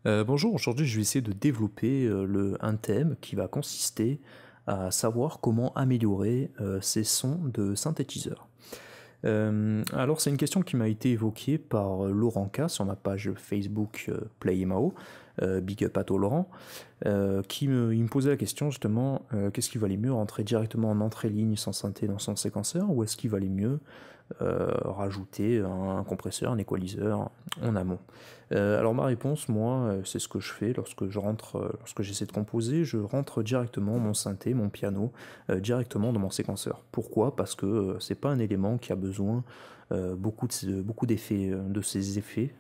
Bonjour, aujourd'hui je vais essayer de développer un thème qui va consister à savoir comment améliorer ces sons de synthétiseur. Alors c'est une question qui m'a été évoquée par Laurent K sur ma page Facebook PlayMao, Big Up à toi Laurent, il me posait la question justement, qu'est-ce qui valait mieux, rentrer directement en entrée ligne sans synthé dans son séquenceur, ou est-ce qu'il valait mieux rajouter un compresseur, un équaliseur en amont. Alors ma réponse, moi, c'est ce que je fais lorsque je rentre, lorsque j'essaie de composer, je rentre directement mon synthé, mon piano, directement dans mon séquenceur. Pourquoi? Parce que c'est pas un élément qui a besoin beaucoup d'effets, de ces effets,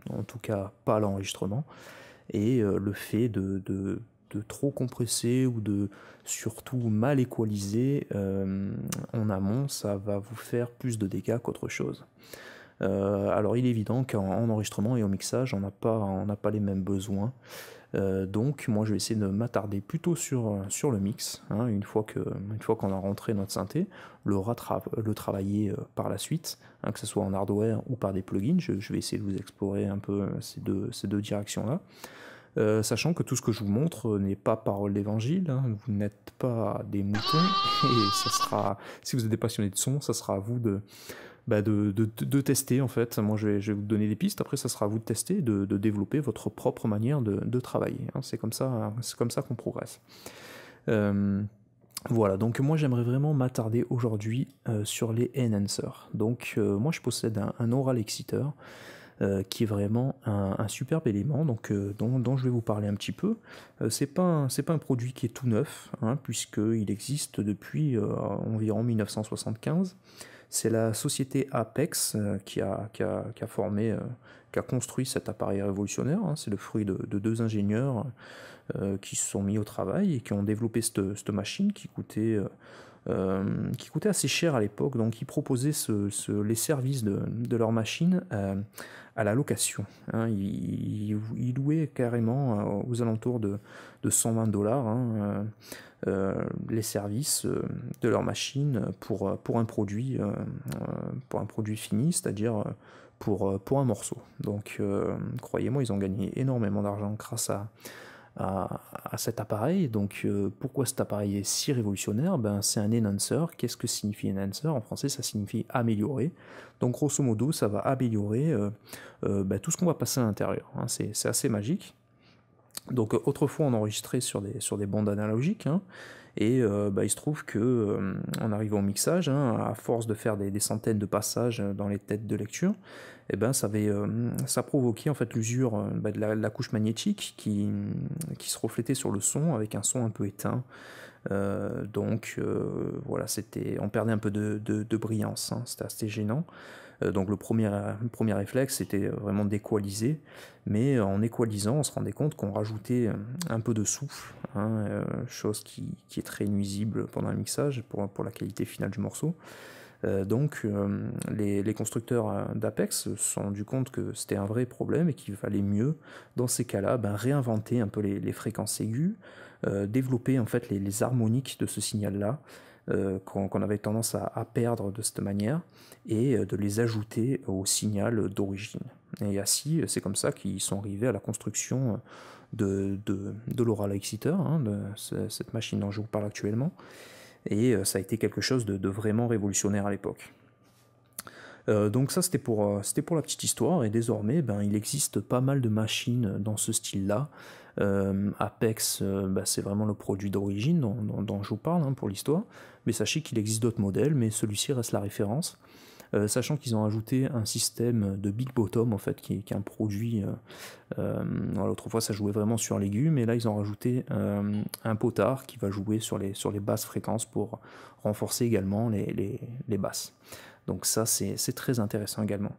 en tout cas pas à l'enregistrement, et le fait de trop compresser ou de surtout mal équaliser en amont, ça va vous faire plus de dégâts qu'autre chose. Alors il est évident qu'en enregistrement et au mixage, on n'a pas les mêmes besoins. Donc moi je vais essayer de m'attarder plutôt sur le mix, hein, une fois qu'on a rentré notre synthé, le travailler par la suite, hein, que ce soit en hardware ou par des plugins. Je vais essayer de vous explorer un peu ces deux directions-là. Sachant que tout ce que je vous montre n'est pas parole d'évangile, hein, vous n'êtes pas des moutons, et ça sera, si vous êtes des passionnés de son, ça sera à vous de tester en fait. Moi je vais vous donner des pistes, après ça sera à vous de tester, de développer votre propre manière de travailler, hein. C'est comme ça qu'on progresse. Euh, voilà, donc moi j'aimerais vraiment m'attarder aujourd'hui sur les enhancers. Donc moi je possède un Aural Exciter qui est vraiment un superbe élément dont je vais vous parler un petit peu. C'est pas un produit qui est tout neuf, hein, puisqu'il existe depuis environ 1975. C'est la société Apex qui a construit cet appareil révolutionnaire, hein. C'est le fruit de deux ingénieurs qui se sont mis au travail et qui ont développé cette machine qui coûtait assez cher à l'époque. Donc ils proposaient les services de leur machine à la location, hein. Ils louaient carrément aux alentours de 120 dollars, hein, les services de leur machine pour un produit fini, c'est-à-dire pour un morceau. Donc croyez-moi, ils ont gagné énormément d'argent grâce à cet appareil. Donc pourquoi cet appareil est si révolutionnaire? Ben, c'est un enhancer. Qu'est-ce que signifie enhancer? En français, ça signifie améliorer. Donc grosso modo, ça va améliorer ben, tout ce qu'on va passer à l'intérieur, hein. C'est assez magique. Donc autrefois on enregistrait sur des bandes analogiques, hein, et bah, il se trouve que en arrivant au mixage, hein, à force de faire des centaines de passages dans les têtes de lecture, et ben ça provoquait en fait l'usure bah, de la couche magnétique qui se reflétait sur le son avec un son un peu éteint. Voilà, on perdait un peu de brillance, hein, c'était assez gênant. Donc le premier réflexe c'était vraiment d'équaliser, mais en équalisant on se rendait compte qu'on rajoutait un peu de souffle, hein, chose qui est très nuisible pendant le mixage pour la qualité finale du morceau. Les constructeurs d'Apex se sont rendus compte que c'était un vrai problème et qu'il fallait mieux, dans ces cas-là, ben, réinventer un peu les fréquences aiguës, développer en fait les harmoniques de ce signal-là, qu'on avait tendance à perdre de cette manière, et de les ajouter au signal d'origine. Et ainsi, c'est comme ça qu'ils sont arrivés à la construction de l'Aural Exciter, hein, cette machine dont je vous parle actuellement, et ça a été quelque chose de vraiment révolutionnaire à l'époque. Donc ça c'était pour la petite histoire, et désormais ben, il existe pas mal de machines dans ce style-là. Apex, bah, c'est vraiment le produit d'origine dont je vous parle, hein, pour l'histoire, mais sachez qu'il existe d'autres modèles, mais celui-ci reste la référence. Sachant qu'ils ont ajouté un système de Big Bottom en fait, qui est un produit. Alors, autrefois ça jouait vraiment sur l'aigu, mais là ils ont rajouté un potard qui va jouer sur les basses fréquences pour renforcer également les basses. Donc ça c'est très intéressant également.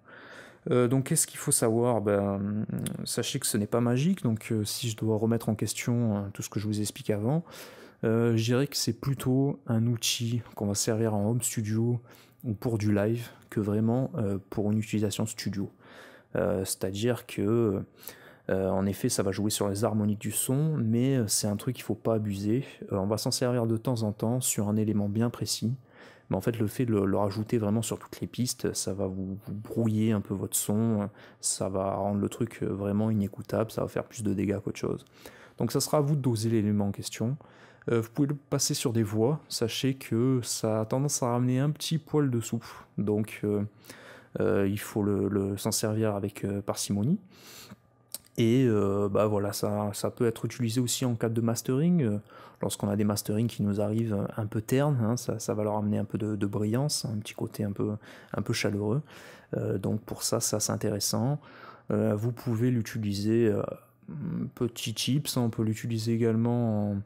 Donc qu'est-ce qu'il faut savoir? Ben, sachez que ce n'est pas magique, donc si je dois remettre en question tout ce que je vous ai expliqué avant, je dirais que c'est plutôt un outil qu'on va servir en home studio ou pour du live que vraiment pour une utilisation studio. C'est-à-dire que en effet ça va jouer sur les harmoniques du son, mais c'est un truc qu'il ne faut pas abuser. On va s'en servir de temps en temps sur un élément bien précis. mais en fait le fait de le rajouter vraiment sur toutes les pistes, ça va vous brouiller un peu votre son, ça va rendre le truc vraiment inécoutable, ça va faire plus de dégâts qu'autre chose. Donc ça sera à vous de doser l'élément en question. Vous pouvez le passer sur des voix, sachez que ça a tendance à ramener un petit poil de souffle, donc il faut s'en servir avec parcimonie. Et bah voilà, ça peut être utilisé aussi en cas de mastering, lorsqu'on a des masterings qui nous arrivent un peu ternes, hein, ça va leur amener un peu de brillance, un petit côté un peu chaleureux. Donc pour ça c'est intéressant. Vous pouvez l'utiliser, petit tips, on peut l'utiliser également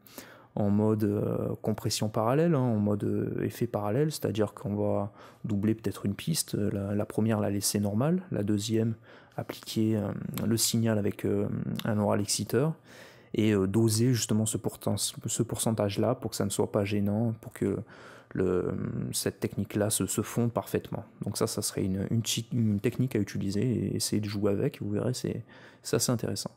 en mode compression parallèle, hein, en mode effet parallèle, c'est-à-dire qu'on va doubler peut-être une piste, la première la laisser normale, la deuxième appliquer le signal avec un oral exciteur et doser justement ce pourcentage-là pour que ça ne soit pas gênant, pour que cette technique-là se fonde parfaitement. Donc ça serait une technique à utiliser et essayer de jouer avec, vous verrez, c'est assez intéressant.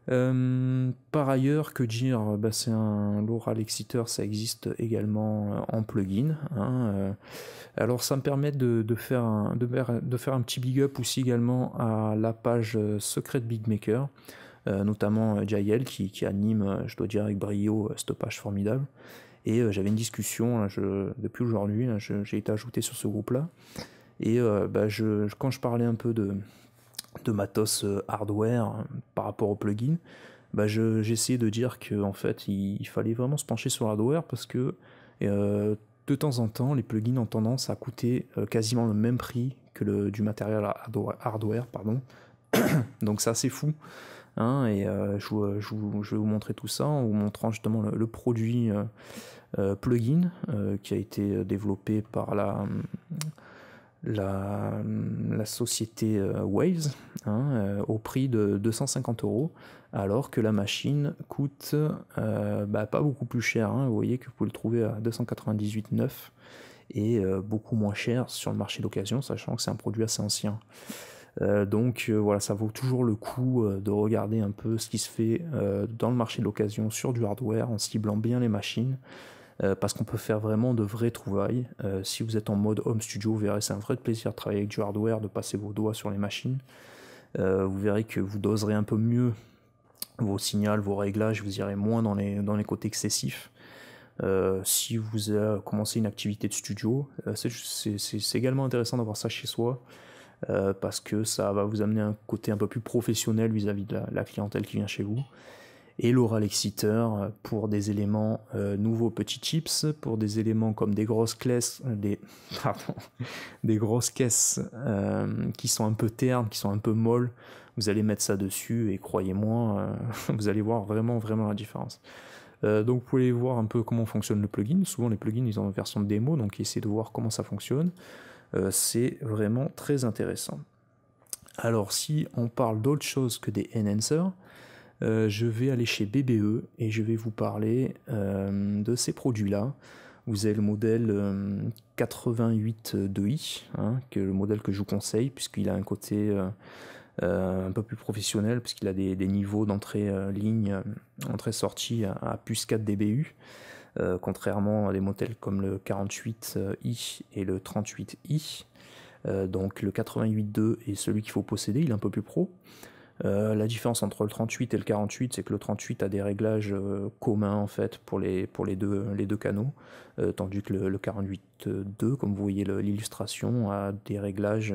Par ailleurs, que dire, bah, c'est l'oral exciteur, ça existe également en plugin, hein, alors ça me permet de faire un petit big up aussi également à la page Secret Beatmaker, notamment Jael qui anime, je dois dire avec brio, cette page formidable. Et j'avais une discussion là, depuis aujourd'hui, j'ai été ajouté sur ce groupe-là. Et bah, quand je parlais un peu de matos hardware par rapport au plugin, bah j'essayais de dire qu'en fait il fallait vraiment se pencher sur le hardware parce que de temps en temps les plugins ont tendance à coûter quasiment le même prix que du matériel hardware, pardon. Donc c'est assez fou, hein, et je vais vous montrer tout ça en vous montrant justement le produit plugin qui a été développé par la société Waves, hein, au prix de 250 €, alors que la machine coûte bah, pas beaucoup plus cher, hein. Vous voyez que vous pouvez le trouver à 298,9 et beaucoup moins cher sur le marché d'occasion, sachant que c'est un produit assez ancien. Donc voilà, ça vaut toujours le coup de regarder un peu ce qui se fait dans le marché de l'occasion sur du hardware en ciblant bien les machines. Parce qu'on peut faire vraiment de vraies trouvailles. Si vous êtes en mode home studio, vous verrez, c'est un vrai plaisir de travailler avec du hardware, de passer vos doigts sur les machines. Vous verrez que vous doserez un peu mieux vos signaux, vos réglages, vous irez moins dans les côtés excessifs. Si vous commencez une activité de studio, c'est également intéressant d'avoir ça chez soi, parce que ça va vous amener un côté un peu plus professionnel vis-à-vis de la clientèle qui vient chez vous. Et l'oral exciteur pour des éléments nouveaux petits chips, pour des éléments comme des grosses caisses, des grosses caisses qui sont un peu ternes, qui sont un peu molles. Vous allez mettre ça dessus et croyez-moi, vous allez voir vraiment la différence. Donc vous pouvez voir un peu comment fonctionne le plugin. Souvent les plugins ils ont une version de démo, donc essayez de voir comment ça fonctionne. C'est vraiment très intéressant. Alors si on parle d'autre chose que des enhancers, je vais aller chez BBE et je vais vous parler de ces produits-là. Vous avez le modèle 88.2i, hein, qui est le modèle que je vous conseille, puisqu'il a un côté un peu plus professionnel, puisqu'il a des niveaux d'entrée ligne, entrée-sortie à plus 4 dBu, contrairement à des modèles comme le 48i et le 38i. Donc le 88.2 est celui qu'il faut posséder, il est un peu plus pro. La différence entre le 38 et le 48, c'est que le 38 a des réglages communs en fait pour les deux canaux, tandis que le 48.2, comme vous voyez l'illustration, a des réglages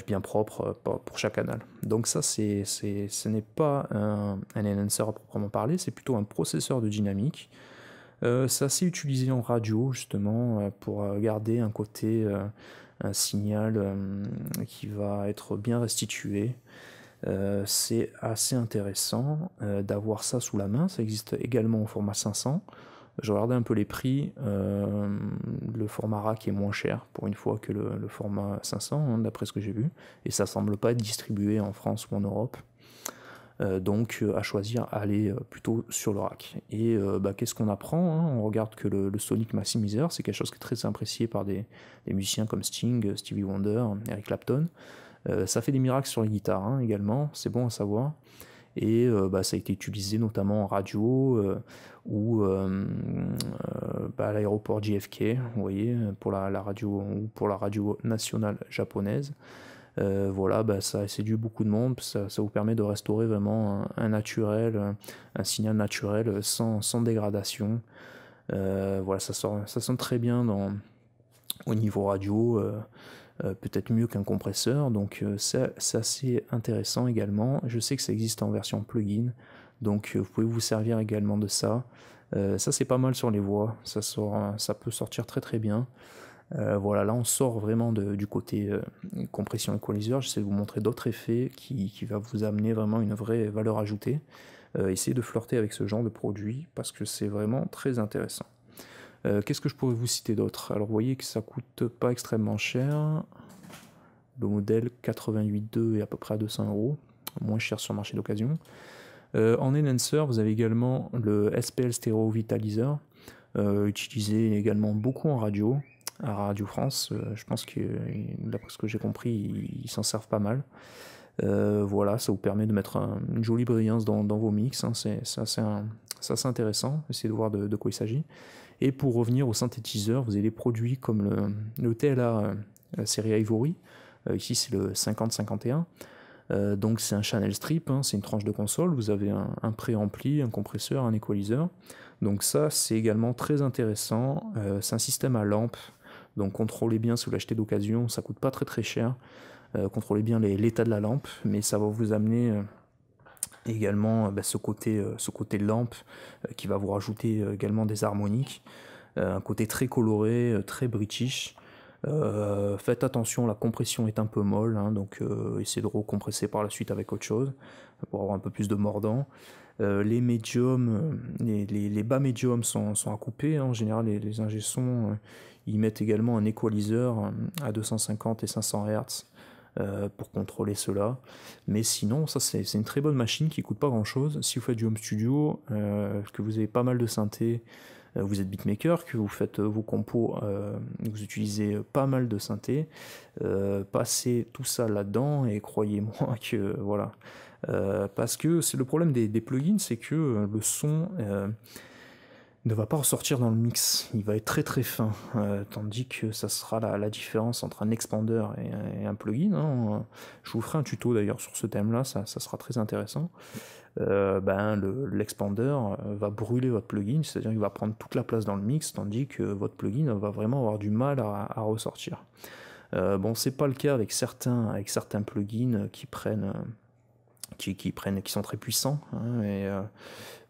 bien propres pour chaque canal. Donc ça, ce n'est pas un enhancer à proprement parler, c'est plutôt un processeur de dynamique. C'est assez utilisé en radio justement pour garder un côté un signal qui va être bien restitué. C'est assez intéressant d'avoir ça sous la main. Ça existe également au format 500. Je regardais un peu les prix. Le format rack est moins cher pour une fois que le format 500, hein, d'après ce que j'ai vu. Et ça semble pas être distribué en France ou en Europe. Donc à choisir, aller plutôt sur le rack. Et bah, qu'est-ce qu'on apprend, hein, on regarde que le Sonic Maximizer, c'est quelque chose qui est très apprécié par des musiciens comme Sting, Stevie Wonder, Eric Clapton. Ça fait des miracles sur les guitares, hein, également, c'est bon à savoir. Et bah, ça a été utilisé notamment en radio ou à l'aéroport JFK, vous voyez, pour la radio ou pour la radio nationale japonaise. Voilà, ça séduit beaucoup de monde, ça vous permet de restaurer vraiment un naturel, un signal naturel sans dégradation. Voilà, ça sonne très bien au niveau radio, peut-être mieux qu'un compresseur, donc c'est assez intéressant également. Je sais que ça existe en version plugin, donc vous pouvez vous servir également de ça. Ça c'est pas mal sur les voix, ça peut sortir très très bien. Voilà, là on sort vraiment du côté compression équaliseur. J'essaie de vous montrer d'autres effets qui va vous amener vraiment une vraie valeur ajoutée. Essayez de flirter avec ce genre de produit parce que c'est vraiment très intéressant. Qu'est-ce que je pourrais vous citer d'autre? Alors vous voyez que ça coûte pas extrêmement cher. Le modèle 88.2 est à peu près à 200 €, moins cher sur le marché d'occasion. En enhancer, vous avez également le SPL Stereo Vitalizer, utilisé également beaucoup en radio. À Radio France, je pense que, d'après ce que j'ai compris, ils s'en servent pas mal. Voilà, ça vous permet de mettre une jolie brillance dans vos mix, hein, c'est assez intéressant, essayez de voir de quoi il s'agit. Et pour revenir au synthétiseur, vous avez des produits comme le TLA série Ivory, ici c'est le 5051, donc c'est un channel strip, hein, c'est une tranche de console, vous avez un préampli, un compresseur, un équaliseur, donc ça c'est également très intéressant, c'est un système à lampe. Donc contrôlez bien si vous l'achetez d'occasion, ça coûte pas très très cher. Contrôlez bien l'état de la lampe, mais ça va vous amener également ce côté lampe qui va vous rajouter également des harmoniques. Un côté très coloré, très british. Faites attention, la compression est un peu molle, hein, donc essayez de recompresser par la suite avec autre chose pour avoir un peu plus de mordant. Les médiums, les bas médiums sont à couper, hein. En général les ingé sons ils mettent également un équaliseur à 250 et 500 Hz pour contrôler cela, mais sinon ça c'est une très bonne machine qui coûte pas grand chose. Si vous faites du home studio, que vous avez pas mal de synthé, vous êtes beatmaker, que vous faites vos compos, vous utilisez pas mal de synthé, passez tout ça là-dedans et croyez-moi que voilà. Parce que c'est le problème des plugins, c'est que le son ne va pas ressortir dans le mix, il va être très très fin, tandis que ça sera la différence entre un expander et un plugin, hein. Je vous ferai un tuto d'ailleurs sur ce thème-là, ça sera très intéressant. L'expander va brûler votre plugin, c'est-à-dire qu'il va prendre toute la place dans le mix, tandis que votre plugin va vraiment avoir du mal à ressortir. Bon, c'est pas le cas avec certains plugins qui sont très puissants, hein,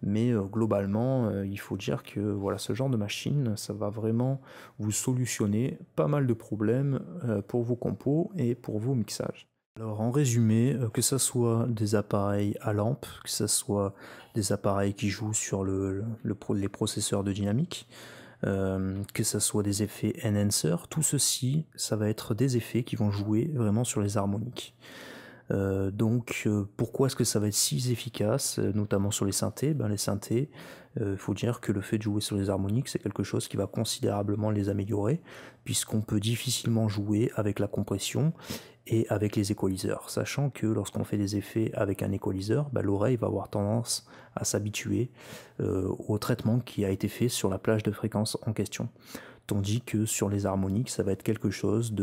mais globalement il faut dire que voilà, ce genre de machine ça va vraiment vous solutionner pas mal de problèmes pour vos compos et pour vos mixages. Alors en résumé, que ce soit des appareils à lampe, que ce soit des appareils qui jouent sur les processeurs de dynamique, que ce soit des effets enhancer, tout ceci ça va être des effets qui vont jouer vraiment sur les harmoniques. Pourquoi est-ce que ça va être si efficace, notamment sur les synthés? Les synthés, faut dire que le fait de jouer sur les harmoniques, c'est quelque chose qui va considérablement les améliorer, puisqu'on peut difficilement jouer avec la compression et avec les équaliseurs, sachant que lorsqu'on fait des effets avec un équaliseur, l'oreille va avoir tendance à s'habituer au traitement qui a été fait sur la plage de fréquence en question. Tandis que sur les harmoniques, ça va être quelque chose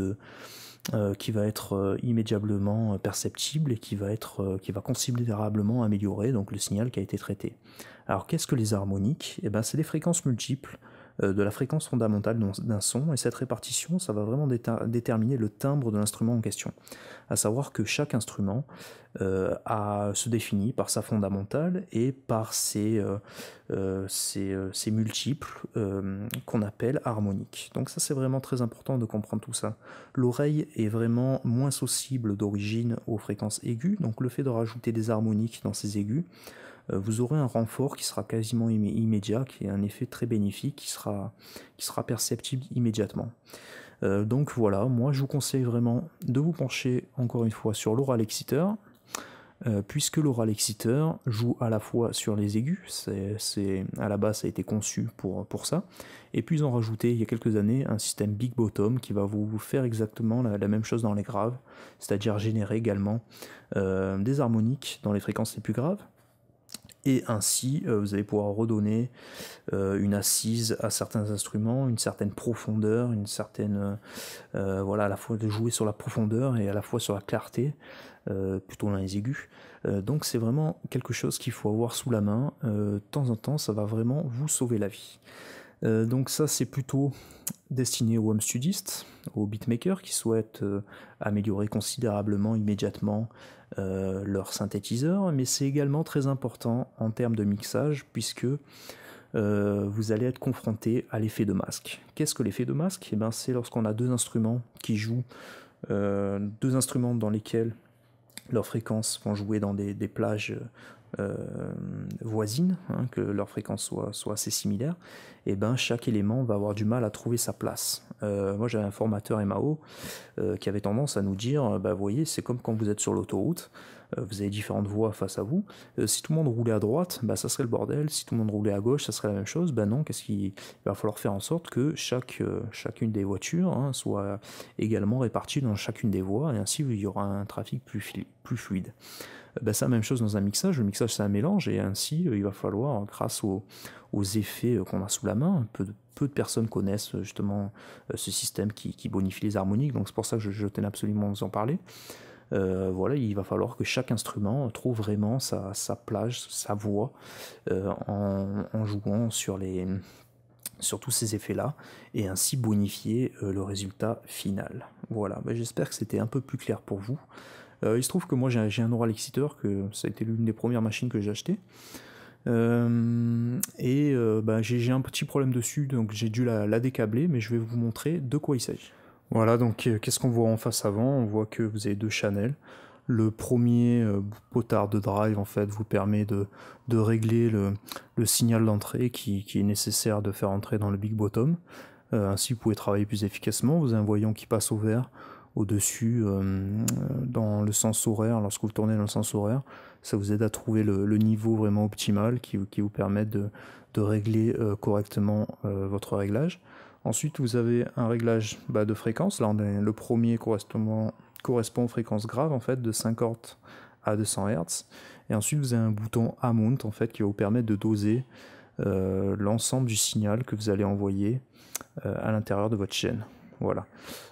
qui va être immédiatement perceptible et qui va considérablement améliorer donc le signal qui a été traité. Alors qu'est-ce que les harmoniques? C'est des fréquences multiples de la fréquence fondamentale d'un son, et cette répartition ça va vraiment déterminer le timbre de l'instrument en question. À savoir que chaque instrument se définit par sa fondamentale et par ses multiples qu'on appelle harmoniques. Donc ça c'est vraiment très important de comprendre tout ça. L'oreille est vraiment moins sensible d'origine aux fréquences aiguës, donc le fait de rajouter des harmoniques dans ces aigus, vous aurez un renfort qui sera quasiment immédiat, qui est un effet très bénéfique, qui sera perceptible immédiatement. Donc voilà, moi je vous conseille vraiment de vous pencher encore une fois sur l'Aural Exciter, puisque l'Aural Exciter joue à la fois sur les aigus, à la base ça a été conçu pour ça, et puis ils ont rajouté il y a quelques années un système Big Bottom qui va vous faire exactement la même chose dans les graves, c'est-à-dire générer également des harmoniques dans les fréquences les plus graves, et ainsi vous allez pouvoir redonner une assise à certains instruments, une certaine profondeur, une certaine voilà, à la fois de jouer sur la profondeur et à la fois sur la clarté, plutôt dans les aigus. Donc c'est vraiment quelque chose qu'il faut avoir sous la main. De temps en temps, ça va vraiment vous sauver la vie. Donc ça, c'est plutôt destiné aux home studistes, aux beatmakers qui souhaitent améliorer considérablement, immédiatement leur synthétiseur, mais c'est également très important en termes de mixage, puisque vous allez être confronté à l'effet de masque. Qu'est-ce que l'effet de masque? Eh ben, c'est lorsqu'on a deux instruments qui jouent, deux instruments dans lesquels leurs fréquences vont jouer dans des plages voisines, hein, que leurs fréquences soient assez similaires, et ben chaque élément va avoir du mal à trouver sa place. Moi j'avais un formateur MAO qui avait tendance à nous dire, bah, vous voyez, c'est comme quand vous êtes sur l'autoroute, vous avez différentes voies face à vous, si tout le monde roulait à droite, bah, ça serait le bordel, si tout le monde roulait à gauche, ça serait la même chose. Ben non, il va falloir faire en sorte que chacune des voitures, hein, soit également répartie dans chacune des voies, et ainsi il y aura un trafic plus fluide. Ben, c'est la même chose dans un mixage. Le mixage, c'est un mélange, et ainsi il va falloir, grâce aux effets qu'on a sous la main, peu de personnes connaissent justement ce système qui bonifie les harmoniques, donc c'est pour ça que je tenais absolument à vous en parler. Voilà, il va falloir que chaque instrument trouve vraiment sa plage, sa voix, en jouant sur tous ces effets-là, et ainsi bonifier le résultat final. Voilà, ben, j'espère que c'était un peu plus clair pour vous. Il se trouve que moi j'ai un Aural Exciteur, que ça a été l'une des premières machines que j'ai achetées. Bah, j'ai un petit problème dessus, donc j'ai dû la décabler, mais je vais vous montrer de quoi il s'agit. Voilà, donc qu'est-ce qu'on voit en face avant? On voit que vous avez deux channels. Le premier potard de drive en fait vous permet de régler le signal d'entrée qui est nécessaire de faire entrer dans le big bottom. Ainsi vous pouvez travailler plus efficacement. Vous avez un voyant qui passe au vert au-dessus dans le sens horaire. Lorsque vous tournez dans le sens horaire, ça vous aide à trouver le niveau vraiment optimal qui vous permet de régler correctement votre réglage. Ensuite, vous avez un réglage de fréquence. Là, le premier correspond aux fréquences graves en fait, de 50 à 200 Hz. Et ensuite, vous avez un bouton Amount en fait, qui va vous permettre de doser l'ensemble du signal que vous allez envoyer à l'intérieur de votre chaîne. Voilà.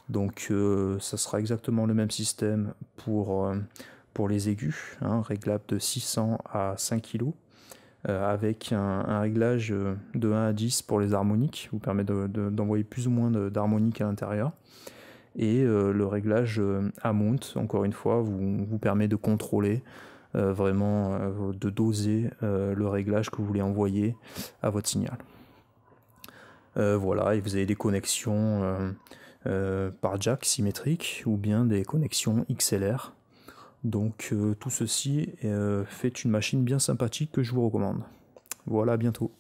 Donc, ça sera exactement le même système pour les aigus, hein, réglable de 600 à 5 kg. Avec un réglage de 1 à 10 pour les harmoniques, vous permet d'envoyer plus ou moins d'harmoniques à l'intérieur. Et le réglage Amount, encore une fois, vous permet de contrôler vraiment, de doser le réglage que vous voulez envoyer à votre signal. Voilà, et vous avez des connexions par jack symétrique ou bien des connexions XLR. Donc tout ceci fait une machine bien sympathique que je vous recommande. Voilà, à bientôt.